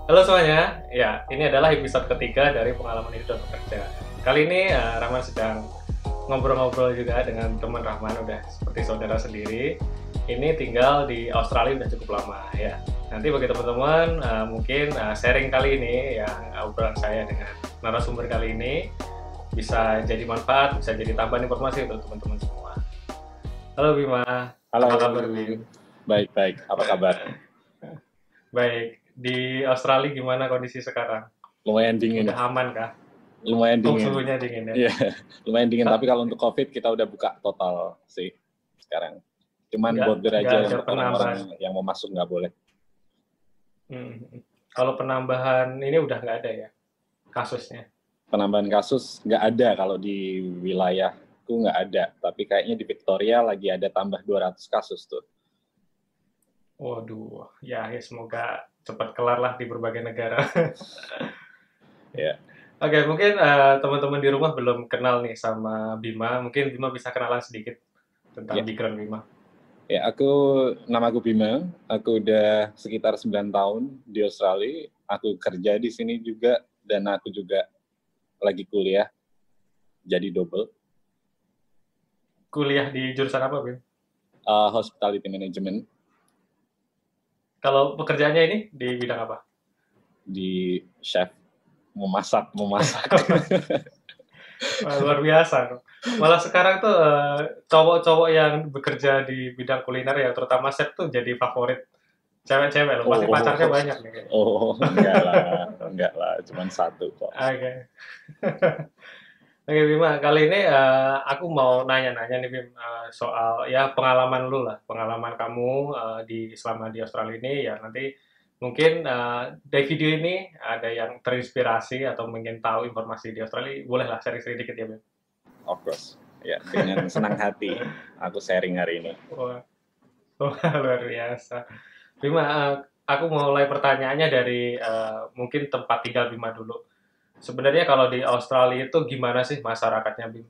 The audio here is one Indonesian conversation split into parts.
Halo semuanya, ya ini adalah episode ketiga dari pengalaman hidup dan bekerja. Kali ini Rahman sedang ngobrol-ngobrol juga dengan teman Rahman, udah seperti saudara sendiri. Ini tinggal di Australia udah cukup lama ya. Nanti bagi teman-teman mungkin sharing kali ini yang obrolan saya dengan narasumber kali ini bisa jadi manfaat, bisa jadi tambahan informasi untuk teman-teman semua. Halo Bima, Halo, apa kabar Bim? baik-baik. Apa kabar? Baik, di Australia gimana kondisi sekarang? Lumayan dingin. Udah aman kah? Lumayan Oh, dingin. suhunya dingin ya. Iya, lumayan dingin. Tapi kalau untuk COVID kita udah buka total sih sekarang. Cuman border Nggak aja ada untuk penambahan. orang-orang yang mau masuk nggak boleh. Kalau penambahan ini udah nggak ada ya kasusnya. Penambahan kasus nggak ada kalau di wilayahku nggak ada. Tapi kayaknya di Victoria lagi ada tambah 200 kasus tuh. Waduh, ya semoga cepat kelar lah di berbagai negara. Ya. Oke, mungkin teman-teman di rumah belum kenal nih sama Bima. Mungkin Bima bisa kenalan sedikit tentang Ya. background Bima. Ya, nama aku Bima. Aku udah sekitar 9 tahun di Australia. Aku kerja di sini juga dan aku juga lagi kuliah jadi double. Kuliah di jurusan apa, Bim? Hospitality Management Kalau pekerjaannya ini di bidang apa? di chef, memasak. Wah, luar biasa. Malah sekarang tuh cowok-cowok yang bekerja di bidang kuliner ya, terutama chef tuh jadi favorit cewek-cewek loh. Pasti pacarnya banyak nih kayaknya. Enggak lah, cuman satu kok. Oke. Oke Bima, kali ini aku mau nanya-nanya nih Bim, soal ya pengalaman lu lah, pengalaman kamu selama di Australia ini ya nanti mungkin dari video ini ada yang terinspirasi atau ingin tahu informasi di Australia, bolehlah sharing-sharing dikit ya Bim. Of course. Ya, dengan senang hati aku sharing hari ini. Wah, wah, luar biasa. Bima, aku mulai pertanyaannya dari mungkin tempat tinggal Bima dulu. Sebenarnya kalau di Australia itu gimana sih masyarakatnya Bim?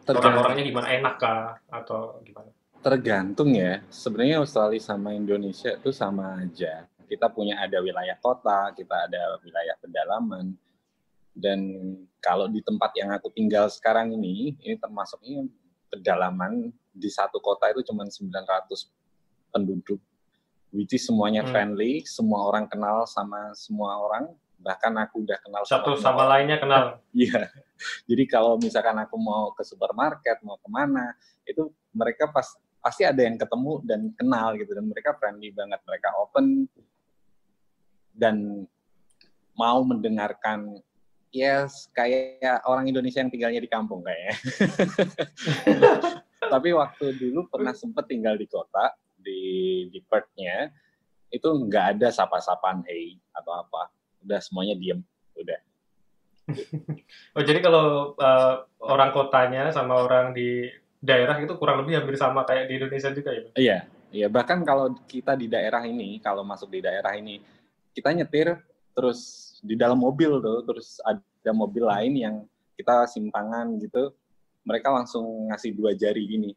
Orang-orangnya gimana? Enak kah? Atau gimana? Tergantung ya. Sebenarnya Australia sama Indonesia itu sama aja. Kita ada wilayah kota, kita ada wilayah pedalaman. Dan kalau di tempat yang aku tinggal sekarang ini termasuknya pedalaman, di satu kota itu cuma 900 penduduk, which is semuanya friendly, semua orang kenal sama semua orang, bahkan aku udah kenal Satu sama sama lainnya kenal. Iya, jadi kalau misalkan aku mau ke supermarket, mau kemana, itu mereka pasti ada yang ketemu dan kenal gitu, dan mereka friendly banget, mereka open dan mau mendengarkan. Yes, kayak orang Indonesia yang tinggalnya di kampung kayaknya. Tapi waktu dulu pernah sempet tinggal di kota, di Perth-nya, itu nggak ada sapa-sapaan hey atau apa. Udah semuanya diem, udah. Oh, jadi kalau orang kotanya sama orang di daerah itu kurang lebih hampir sama kayak di Indonesia juga ya? Iya, iya. Bahkan kalau kita di daerah ini, kalau masuk di daerah ini, kita nyetir, terus di dalam mobil tuh, terus ada mobil lain yang kita simpangan gitu, mereka langsung ngasih 2 jari gini,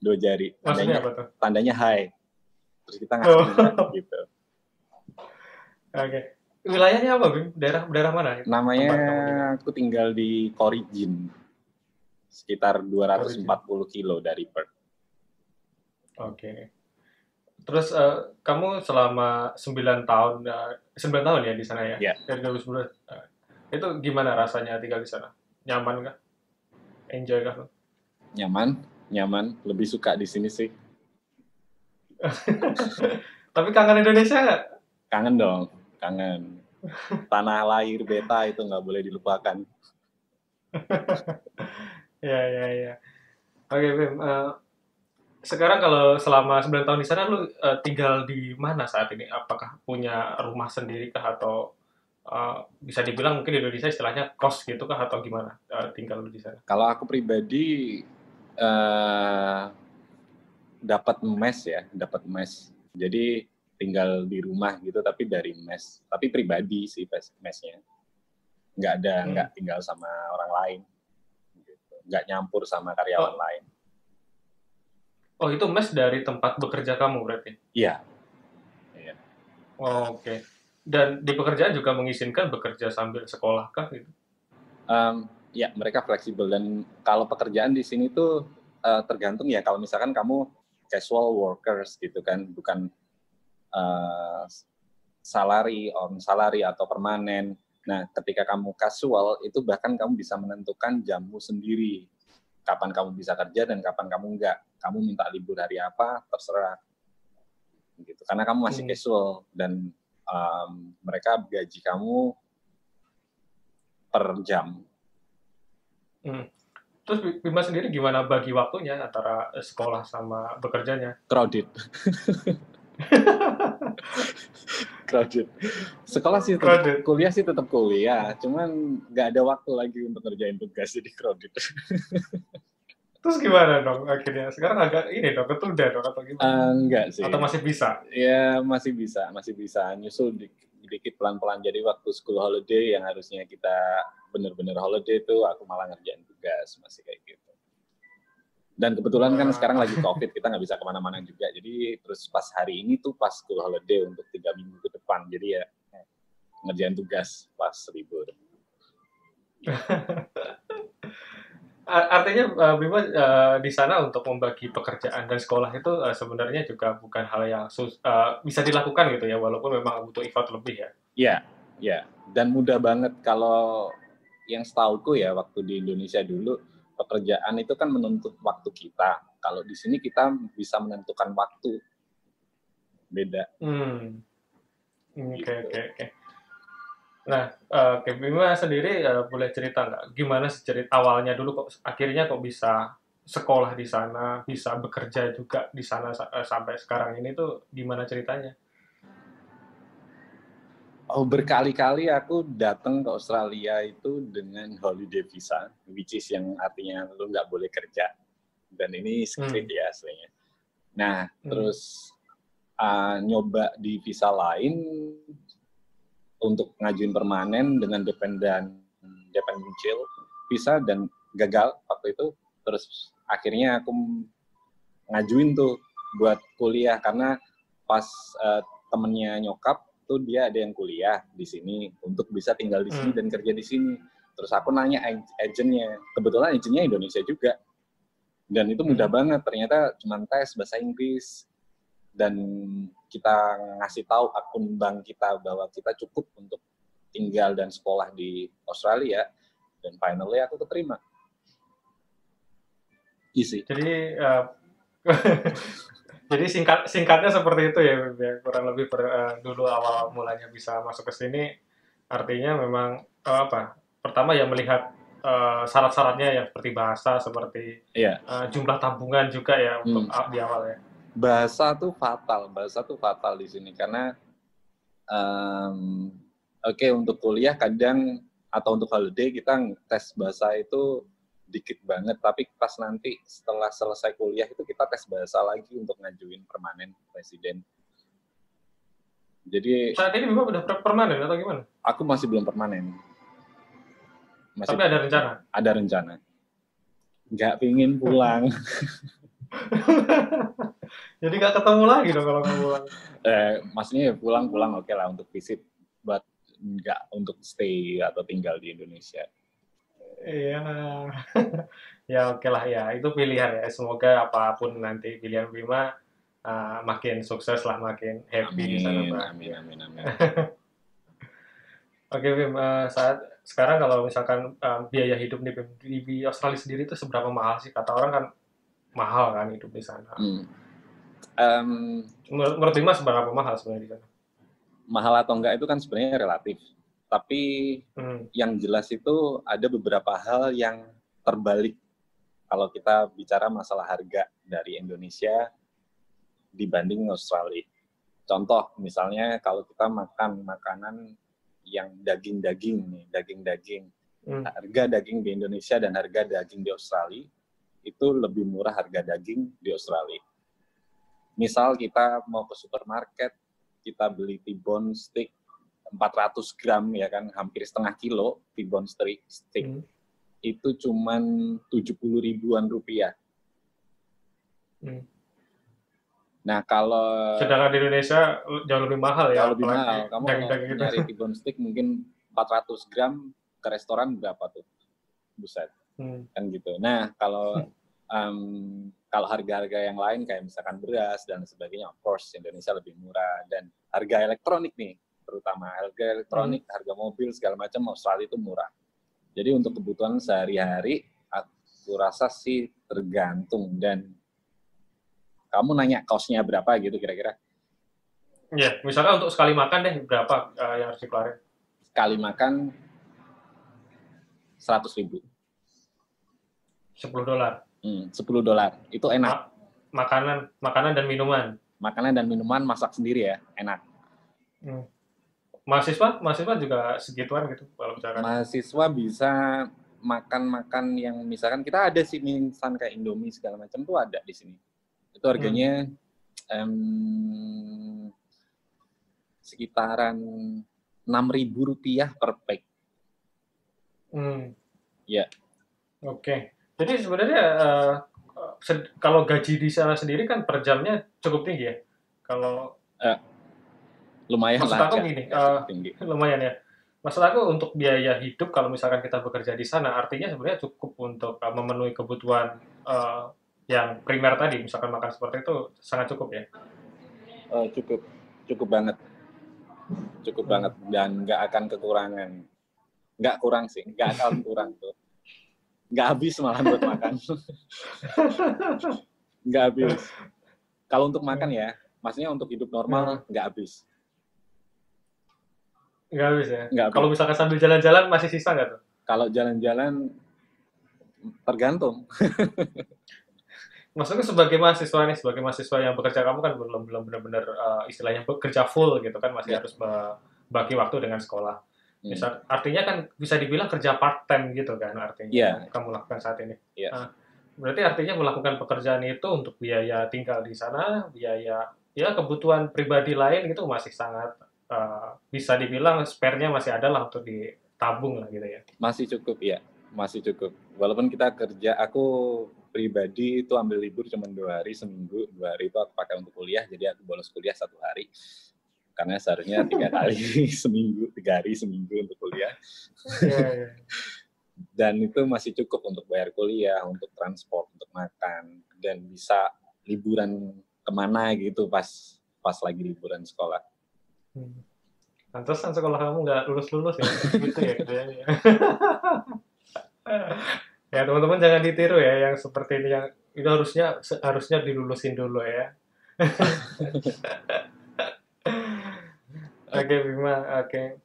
2 jari, Maksudnya apa tuh? tandanya hi, terus kita ngasih juga gitu. Oke. Wilayahnya apa, Bim? Daerah mana? Namanya aku tinggal di Corrigin, sekitar 240 kilo dari Perth. Oke. Terus kamu selama 9 tahun, 9 tahun ya di sana ya? Yeah. Dari 2011. Itu gimana rasanya tinggal di sana? Nyaman kah? Enjoy kah? Nyaman. Lebih suka di sini sih. Tapi kangen Indonesia nggak? Kangen dong, kangen. Tanah lahir beta itu nggak boleh dilupakan. Ya. Oke, Bim. Sekarang kalau selama 9 tahun di sana, lu tinggal di mana saat ini? Apakah punya rumah sendiri kah? Atau bisa dibilang mungkin di Indonesia istilahnya kos gitu kah? Atau gimana tinggal lu di sana? Kalau aku pribadi dapat mes. Jadi tinggal di rumah gitu, tapi dari mes. Tapi pribadi sih mesnya. Nggak tinggal sama orang lain. Gitu. Nggak nyampur sama karyawan lain. Oh, itu mes dari tempat bekerja kamu berarti? Iya. Oh, oke. Dan di pekerjaan juga mengizinkan bekerja sambil sekolah kah gitu? Ya, mereka fleksibel, dan kalau pekerjaan di sini tuh tergantung ya, kalau misalkan kamu casual workers gitu kan, bukan uh, on salary atau permanen. Nah, ketika kamu casual, itu bahkan kamu bisa menentukan jammu sendiri. Kapan kamu bisa kerja dan kapan kamu enggak. Kamu minta libur hari apa, terserah. Gitu. Karena kamu masih casual, dan mereka gaji kamu per jam. Terus Bima sendiri gimana bagi waktunya antara sekolah sama bekerjanya? Crowded. Crowded. Sekolah sih Crowded. kuliah sih tetap kuliah, cuman nggak ada waktu lagi untuk ngerjain tugas, jadi crowded. Terus gimana dong akhirnya? Sekarang agak ini dong, ketunda dong atau gimana? Enggak sih. Atau masih bisa? Ya masih bisa nyusul dikit pelan-pelan. Jadi waktu school holiday yang harusnya kita benar-benar holiday itu aku malah ngerjain tugas, masih kayak gitu. Dan kebetulan kan sekarang lagi COVID, kita nggak bisa kemana-mana juga. Jadi terus pas hari ini tuh pas school holiday untuk 3 minggu ke depan. Jadi ya ngerjain tugas pas libur. Artinya Bima di sana untuk membagi pekerjaan dan sekolah itu sebenarnya juga bukan hal yang bisa dilakukan gitu ya, walaupun memang butuh effort lebih ya. Iya. Dan mudah banget kalau yang setauku ya, waktu di Indonesia dulu, pekerjaan itu kan menuntut waktu kita. Kalau di sini kita bisa menentukan waktu. Beda. Oke. Nah, Bima sendiri boleh cerita nggak gimana sih cerita awalnya dulu kok akhirnya kok bisa sekolah di sana, bisa bekerja juga di sana sampai sekarang ini tuh gimana ceritanya? Oh, berkali-kali aku datang ke Australia itu dengan holiday visa, which is yang artinya lu nggak boleh kerja. Dan ini script ya aslinya. Nah, terus nyoba di visa lain untuk ngajuin permanen dengan dependent visa dan gagal waktu itu. Terus akhirnya aku ngajuin tuh buat kuliah, karena pas temennya nyokap tuh dia ada yang kuliah di sini untuk bisa tinggal di sini dan kerja di sini. Terus aku nanya agennya, kebetulan agennya Indonesia juga, dan itu mudah banget, ternyata cuma tes bahasa Inggris dan kita ngasih tahu akun bank kita bahwa kita cukup untuk tinggal dan sekolah di Australia, dan finally aku keterima. Easy. Jadi jadi singkatnya seperti itu ya, kurang lebih dulu awal mulanya bisa masuk ke sini, artinya memang pertama ya melihat syarat-syaratnya yang seperti bahasa, seperti jumlah tabungan juga ya untuk di awal ya. Bahasa tuh fatal di sini, karena untuk kuliah kadang atau untuk holiday kita tes bahasa itu dikit banget, tapi pas nanti setelah selesai kuliah itu kita tes bahasa lagi untuk ngajuin permanen residen. Jadi saat ini Bima udah permanen atau gimana? Aku masih belum permanen. Tapi ada rencana? Ada rencana. Nggak pingin pulang. Jadi nggak ketemu lagi dong kalau nggak pulang? Maksudnya pulang oke lah untuk visit, but nggak untuk stay atau tinggal di Indonesia. Iya, ya oke lah ya, itu pilihan ya. Semoga apapun nanti pilihan Bima makin sukses lah, makin happy di sana. Amin. Oke Bim, sekarang kalau misalkan biaya hidup di Australia sendiri itu seberapa mahal sih? Kata orang kan mahal kan hidup di sana. Menurut Bima seberapa mahal sebenarnya di sana? Mahal atau enggak itu kan sebenarnya relatif. Tapi yang jelas itu ada beberapa hal yang terbalik kalau kita bicara masalah harga dari Indonesia dibanding Australia. Contoh, misalnya kalau kita makan makanan yang daging-daging, harga daging di Indonesia dan harga daging di Australia itu lebih murah harga daging di Australia. Misal kita mau ke supermarket, kita beli T-bone steak 400 gram ya kan, hampir setengah kilo T-bone steak, itu cuman 70 ribuan rupiah. Nah, kalau Sedangkan di Indonesia jauh lebih mahal ya, jauh lebih mahal, apalagi kamu kalau daging-daging itu. nyari T-bone steak mungkin 400 gram ke restoran berapa tuh? Buset, Hmm. kan gitu. Nah, kalau harga-harga yang lain kayak misalkan beras dan sebagainya, of course Indonesia lebih murah. Dan harga elektronik nih, terutama harga Hmm. elektronik, harga mobil segala macam Australia itu murah. Jadi untuk kebutuhan sehari-hari, aku rasa sih tergantung. Dan kamu nanya cost-nya berapa gitu kira-kira? Ya, misalkan untuk sekali makan deh berapa yang harus dikeluarin? Sekali makan 100.000. $10. $10. Itu enak. Makanan dan minuman. Makanan dan minuman masak sendiri ya, enak. Hmm. Mahasiswa juga segituan gitu kalau misalkan. Mahasiswa bisa makan-makan yang misalkan kita ada sih mie instan kayak Indomie segala macam tuh ada di sini. Itu harganya sekitaran Rp6.000 per pack. Ya. Oke. Jadi sebenarnya kalau gaji di sana sendiri kan per jamnya cukup tinggi ya. Kalau Lumayan maksud lah, aku gini, nggak cukup tinggi. lumayan ya. Maksud aku untuk biaya hidup kalau misalkan kita bekerja di sana, artinya sebenarnya cukup untuk memenuhi kebutuhan yang primer tadi, misalkan makan seperti itu sangat cukup ya. Cukup banget. Cukup banget dan nggak akan kekurangan. Nggak kurang sih, nggak akan kurang tuh. Nggak habis malah buat makan. Nggak habis. Kalau untuk makan ya, maksudnya untuk hidup normal nggak habis. Nggak habis ya? Nggak habis. Kalau misalkan sambil jalan-jalan masih sisa nggak tuh? Kalau jalan-jalan tergantung. Maksudnya sebagai mahasiswa yang bekerja, kamu kan belum benar-benar istilahnya bekerja full gitu kan, masih harus bagi waktu dengan sekolah. Misal, artinya kan bisa dibilang kerja part time gitu kan artinya kamu lakukan saat ini. Berarti artinya melakukan pekerjaan itu untuk biaya tinggal di sana, biaya ya kebutuhan pribadi lain gitu masih sangat bisa dibilang spare-nya masih ada lah untuk ditabung lah gitu ya. Masih cukup ya, masih cukup. Walaupun kita kerja, aku pribadi itu ambil libur cuma 2 hari seminggu, 2 hari itu aku pakai untuk kuliah, jadi aku bolos kuliah 1 hari. Karena seharusnya 3 kali seminggu, 3 hari seminggu untuk kuliah. Dan itu masih cukup untuk bayar kuliah, untuk transport, untuk makan, dan bisa liburan kemana gitu pas lagi liburan sekolah. Pantesan sekolah kamu nggak lulus-lulus ya, gitu ya kerjanya. Ya teman-teman jangan ditiru ya yang seperti ini, yang itu harusnya dilulusin dulu ya. Oke Bima, oke.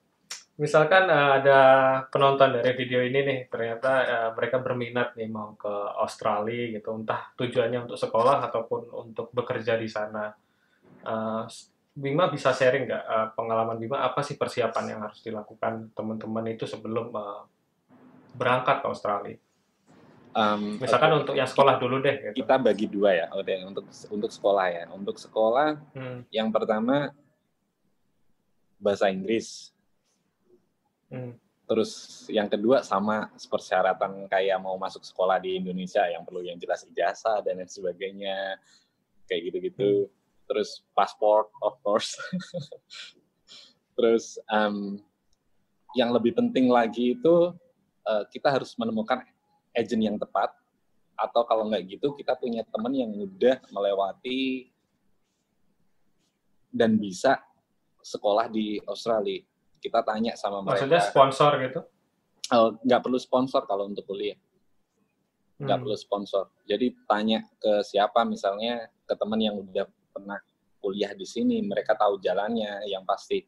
Misalkan ada penonton dari video ini nih, ternyata mereka berminat nih mau ke Australia gitu, entah tujuannya untuk sekolah ataupun untuk bekerja di sana. Bima bisa sharing nggak pengalaman Bima, apa sih persiapan yang harus dilakukan teman-teman itu sebelum berangkat ke Australia? Misalkan untuk yang sekolah dulu deh. Gitu. Kita bagi 2 ya, untuk sekolah ya. Untuk sekolah, yang pertama bahasa Inggris. Terus yang kedua sama persyaratan kayak mau masuk sekolah di Indonesia yang perlu yang jelas ijazah dan lain sebagainya, kayak gitu-gitu. Terus pasport, of course. Terus yang lebih penting lagi itu kita harus menemukan agent yang tepat, atau kalau nggak gitu kita punya teman yang udah melewati dan bisa sekolah di Australia. Kita tanya sama mereka. Maksudnya sponsor gitu? Nggak perlu sponsor kalau untuk kuliah. Nggak perlu sponsor. Jadi tanya ke siapa, misalnya ke teman yang udah pernah kuliah di sini, mereka tahu jalannya yang pasti.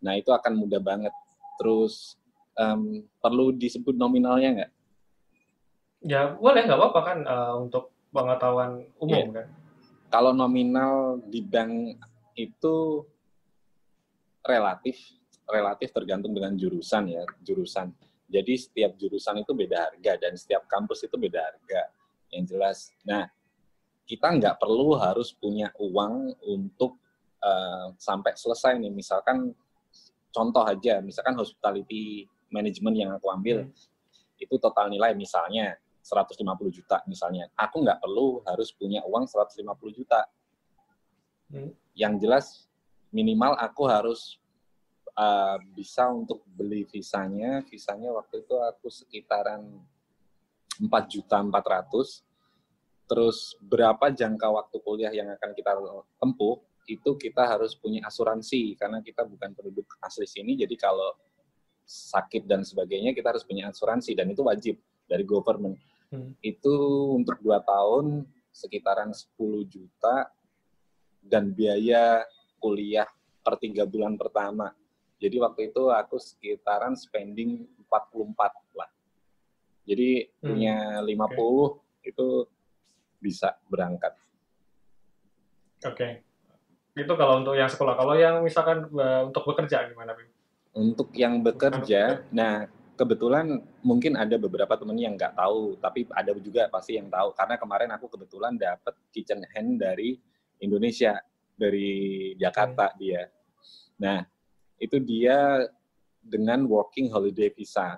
Nah itu akan mudah banget. Terus perlu disebut nominalnya nggak? Ya boleh, nggak apa-apa kan, untuk pengetahuan umum kan. Kalau nominal di bank itu relatif tergantung dengan jurusan. Jadi setiap jurusan itu beda harga dan setiap kampus itu beda harga yang jelas. Nah, kita nggak perlu harus punya uang untuk sampai selesai nih. Misalkan contoh aja, misalkan hospitality management yang aku ambil itu total nilai misalnya 150 juta misalnya. Aku nggak perlu harus punya uang 150 juta. Yang jelas minimal aku harus bisa untuk beli visanya. Visanya waktu itu aku sekitaran 4.400.000. Terus berapa jangka waktu kuliah yang akan kita tempuh, itu kita harus punya asuransi, karena kita bukan penduduk asli sini, jadi kalau sakit dan sebagainya kita harus punya asuransi, dan itu wajib dari government. Itu untuk 2 tahun sekitaran 10 juta, dan biaya kuliah per 3 bulan pertama. Jadi waktu itu aku sekitaran spending 44 lah. Jadi punya 50 itu bisa berangkat. Oke. Itu kalau untuk yang sekolah. Kalau yang misalkan untuk bekerja gimana, Bim? Untuk yang bekerja, nah kebetulan mungkin ada beberapa temen yang nggak tahu, tapi ada juga pasti yang tahu. Karena kemarin aku kebetulan dapat kitchen hand dari Indonesia, dari Jakarta dia. Nah, itu dia dengan working holiday visa.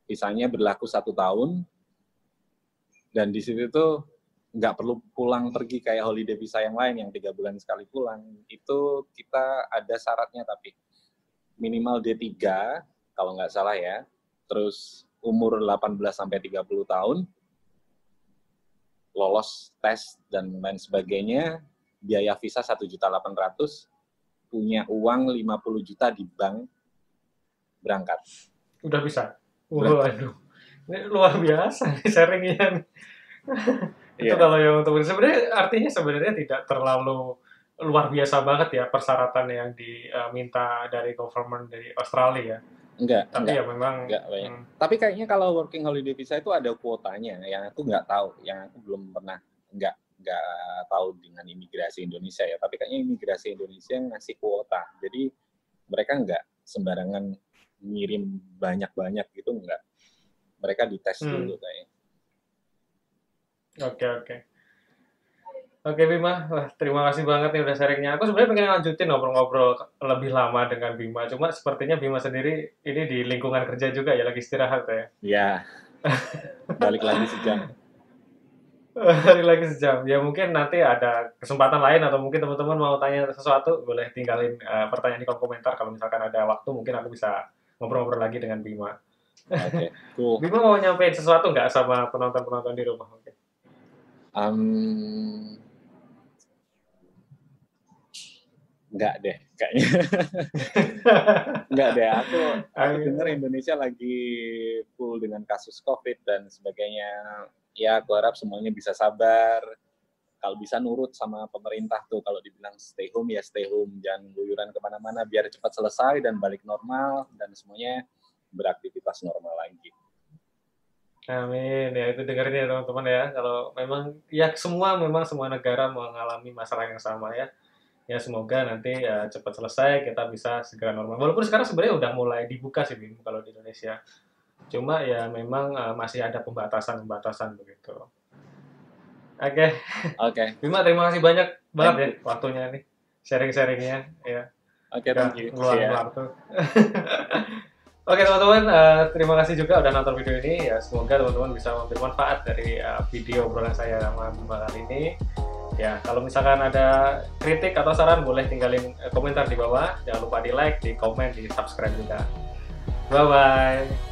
Visanya berlaku 1 tahun, dan di situ tuh nggak perlu pulang pergi kayak holiday visa yang lain yang 3 bulan sekali pulang. Itu kita ada syaratnya, tapi minimal D3 kalau nggak salah ya. Terus umur 18-30 tahun, lolos tes dan lain sebagainya, biaya visa 1.800.000, punya uang 50 juta di bank, berangkat. Udah bisa? Waduh, ini luar biasa nih sharingnya. Itu kalau yang untuk sebenarnya artinya sebenarnya tidak terlalu luar biasa banget ya persyaratan yang diminta dari government dari Australia. Enggak. Tapi ya memang enggak banyak. Tapi kayaknya kalau working holiday visa itu ada kuotanya, yang aku nggak tahu, yang aku belum pernah nggak tahu dengan imigrasi Indonesia ya. Tapi kayaknya imigrasi Indonesia ngasih kuota, jadi mereka nggak sembarangan ngirim banyak-banyak gitu, nggak. Mereka dites dulu kayaknya. Oke Bima, wah, terima kasih banget nih udah sharingnya. Aku sebenarnya pengen lanjutin ngobrol-ngobrol lebih lama dengan Bima, cuma sepertinya Bima sendiri ini di lingkungan kerja juga ya, lagi istirahat ya? Iya, balik lagi sejam. Balik lagi sejam. Ya mungkin nanti ada kesempatan lain atau mungkin teman-teman mau tanya sesuatu, boleh tinggalin pertanyaan di kolom komentar. Kalau misalkan ada waktu, mungkin aku bisa ngobrol-ngobrol lagi dengan Bima. Oke, cool. Bima mau nyampein sesuatu nggak sama penonton-penonton di rumah? Oke. Enggak deh, kayaknya. Enggak deh, aku dengar Indonesia lagi full dengan kasus COVID dan sebagainya. Ya, aku harap semuanya bisa sabar. Kalau bisa nurut sama pemerintah tuh, kalau dibilang stay home ya stay home. Jangan guyuran kemana-mana, biar cepat selesai dan balik normal, dan semuanya beraktivitas normal lagi. Amin, ya itu dengerin ya teman-teman ya. Kalau memang, ya semua negara mengalami masalah yang sama ya. Ya semoga nanti cepat selesai, kita bisa segera normal. Walaupun sekarang sebenarnya udah mulai dibuka sih Bim, kalau di Indonesia. Cuma ya memang masih ada pembatasan begitu. Oke. Bima, terima kasih banyak banget ya waktunya nih, sharing-sharingnya ya. Oke, thank you. Waktu. Oke teman-teman, terima kasih juga udah nonton video ini. Ya semoga teman-teman bisa mengambil manfaat dari video obrolan saya sama Bima kali ini. Ya, kalau misalkan ada kritik atau saran boleh tinggalin komentar di bawah. Jangan lupa di like, di komen, di subscribe juga. Bye-bye.